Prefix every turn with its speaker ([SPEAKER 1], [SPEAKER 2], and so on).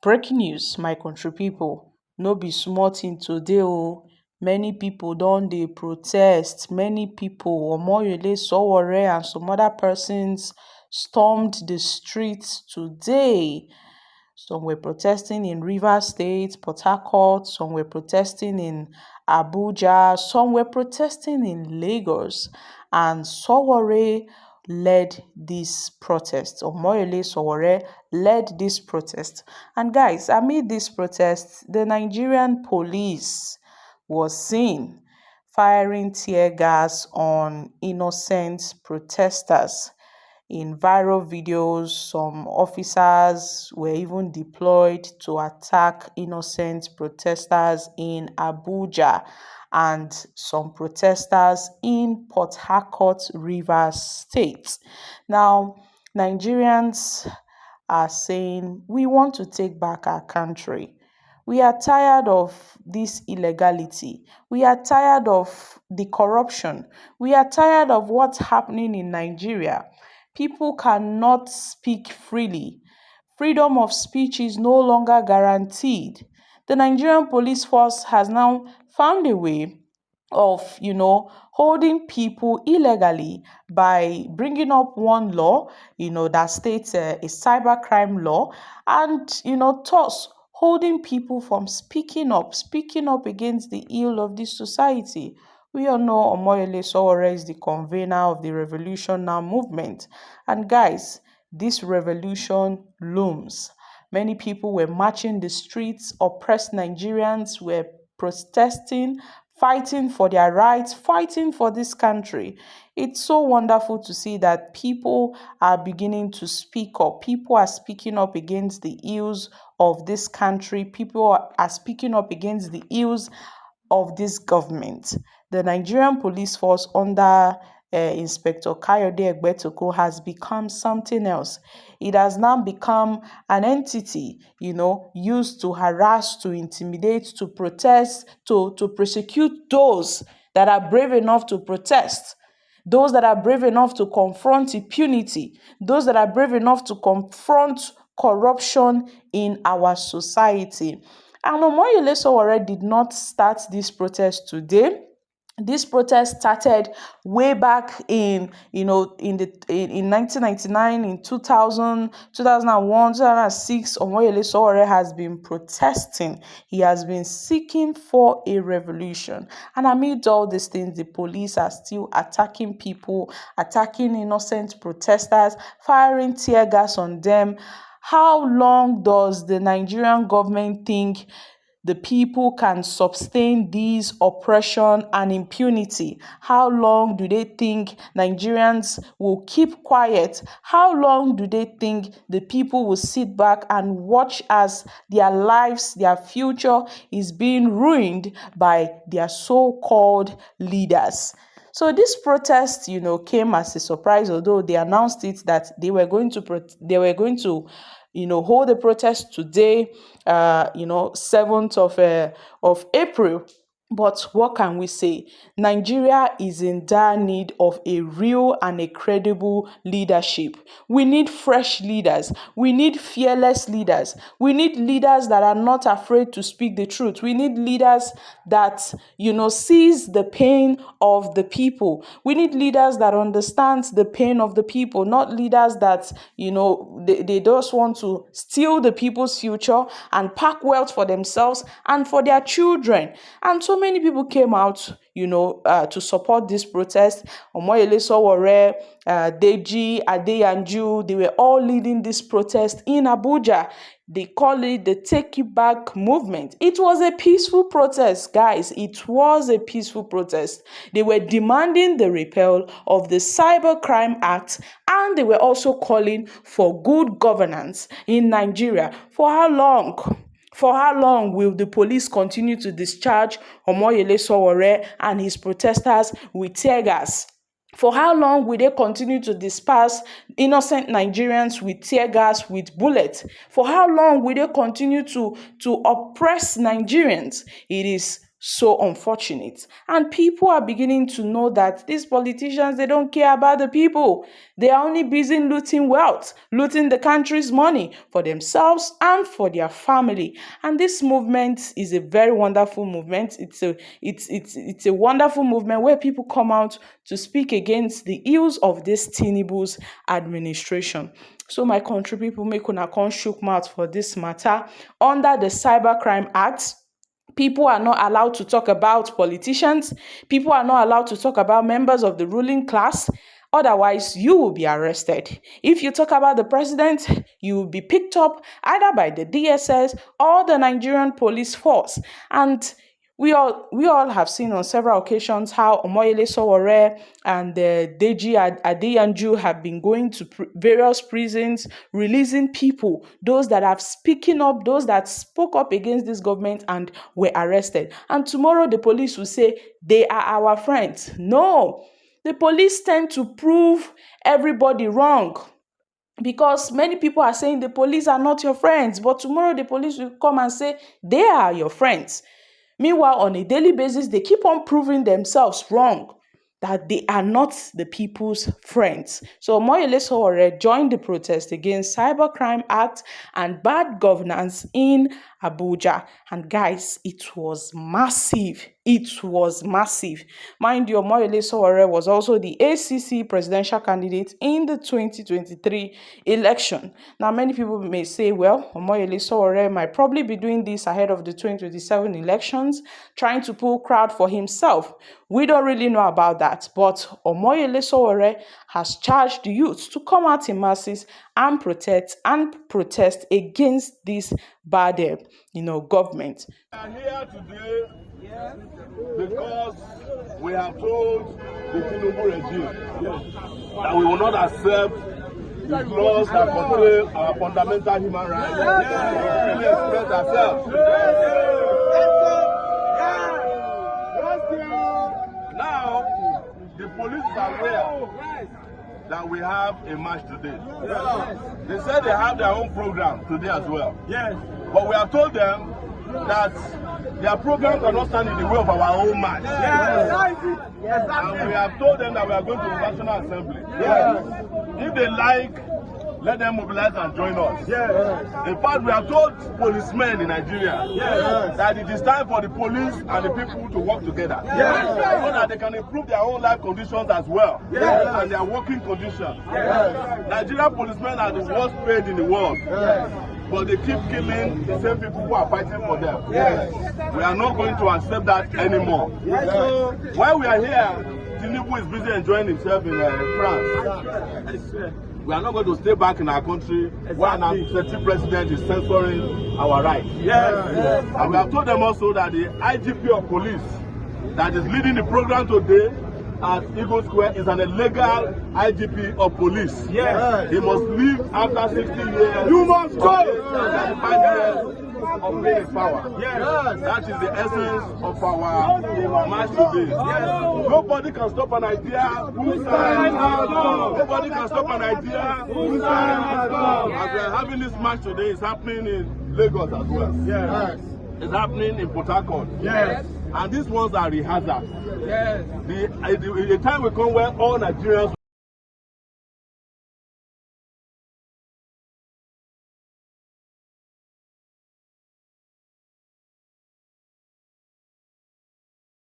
[SPEAKER 1] Breaking news, my country people. No be small thing today o. Many people don dey protest. Many people, Omoyele Sowore and some other persons stormed the streets today. Some were protesting in Rivers State, Port Harcourt. Some were protesting in Abuja. Some were protesting in Lagos. And Sowore led this protest. Omoyele Sowore led this protest. And guys, amid this protest, the Nigerian police was seen firing tear gas on innocent protesters. In viral videos, some officers were even deployed to attack innocent protesters in Abuja and some protesters in Port Harcourt, Rivers State. Now, Nigerians are saying we want to take back our country. We are tired of this illegality. We are tired of the corruption. We are tired of what's happening in Nigeria. People cannot speak freely. Freedom of speech is no longer guaranteed. The Nigerian police force has now found a way of, holding people illegally by bringing up one law, that states a cybercrime law, and, thus holding people from speaking up against the ill of this society. We all know Omoyele Sowore is the convener of the Revolution Now movement. And guys, this revolution looms. Many people were marching the streets, oppressed Nigerians were protesting, fighting for their rights, fighting for this country. It's so wonderful to see that people are beginning to speak up. People are speaking up against the ills of this country. People are speaking up against the ills of this government. The Nigerian police force under Inspector Kayode Egbetoko has become something else. It has now become an entity, used to harass, to intimidate, to protest, to prosecute those that are brave enough to protest, those that are brave enough to confront impunity, those that are brave enough to confront corruption in our society. And Omoyele Sowore did not start this protest today. This protest started way back in 1999, in 2000, 2001, 2006. Omoyele Sowore has been protesting. He has been seeking for a revolution. And amid all these things, the police are still attacking people, attacking innocent protesters, firing tear gas on them. How long does the Nigerian government think the people can sustain this oppression and impunity? How long do they think Nigerians will keep quiet? How long do they think the people will sit back and watch as their lives, their future is being ruined by their so-called leaders? So this protest, came as a surprise, although they announced it that they were going to hold the protest today, 7th of April. But what can we say? Nigeria is in dire need of a real and a credible leadership. We need fresh leaders. We need fearless leaders. We need leaders that are not afraid to speak the truth. We need leaders that, sees the pain of the people. We need leaders that understand the pain of the people, not leaders that, they just want to steal the people's future and pack wealth for themselves and for their children. And so many people came out, to support this protest. Omoyele Sowore, Deji, Adeyanju, they were all leading this protest in Abuja. They call it the Take It Back movement. It was a peaceful protest, guys. It was a peaceful protest. They were demanding the repeal of the Cybercrime Act, and they were also calling for good governance in Nigeria. For how long? For how long will the police continue to discharge Omoyele Sowore and his protesters with tear gas? For how long will they continue to disperse innocent Nigerians with tear gas, with bullets? For how long will they continue to oppress Nigerians? It is so unfortunate. And people are beginning to know that these politicians, they don't care about the people. They are only busy looting wealth, looting the country's money for themselves and for their family. And this movement is a very wonderful movement. It's a wonderful movement where people come out to speak against the ills of this Tinubu's administration. So my country people, make una come shook mouth for this matter. Under the Cybercrime Act, people are not allowed to talk about politicians. People are not allowed to talk about members of the ruling class. Otherwise, you will be arrested. If you talk about the president, you will be picked up either by the DSS or the Nigerian police force. And we all have seen on several occasions how Omoyele Sowore and Deji Adeyanju have been going to various prisons, releasing people, those that have speaking up, those that spoke up against this government and were arrested. And tomorrow the police will say they are our friends. No, the police tend to prove everybody wrong, because many people are saying the police are not your friends, but tomorrow the police will come and say they are your friends. Meanwhile, on a daily basis, they keep on proving themselves wrong, that they are not the people's friends. So Omoyele Sowore joined the protest against Cybercrime Act and bad governance in Abuja. And guys, it was massive. It was massive. Mind you, Omoyele Sowore was also the ACC presidential candidate in the 2023 election. Now, many people may say, well, Omoyele Sowore might probably be doing this ahead of the 2027 elections, trying to pull crowd for himself. We don't really know about that, but Omoyele Sowore has charged the youth to come out in masses and protest against this bad, government.
[SPEAKER 2] We are here today because we have told the Tinubu regime that we will not accept the laws that control our fundamental human rights. We really express ourselves. Now, the police are aware that we have a march today. They said they have their own program today as well. But we have told them that their program cannot stand in the way of our own march. And we have told them that we are going to the National Assembly. If they like, let them mobilize and join us. In fact, we have told policemen in Nigeria that it is time for the police and the people to work together so that they can improve their own life conditions as well and their working conditions. Nigerian policemen are the worst paid in the world. But they keep killing the same people who are fighting for them. We are not going to accept that anymore. While we are here, Tinubu is busy enjoying himself in France. We are not going to stay back in our country while our sitting president is censoring our rights. And we have told them also that the IGP of police that is leading the program today at Eagle Square is an illegal IGP of police. He must leave after 60 years. You must go! 5 years of being in power. That is the essence of our march today. Nobody can stop an idea. Nobody can stop an idea. As we are having this march today, it's happening in Lagos as well. It's happening in Port Harcourt. And these ones are rehearsals. The time will come where all Nigerians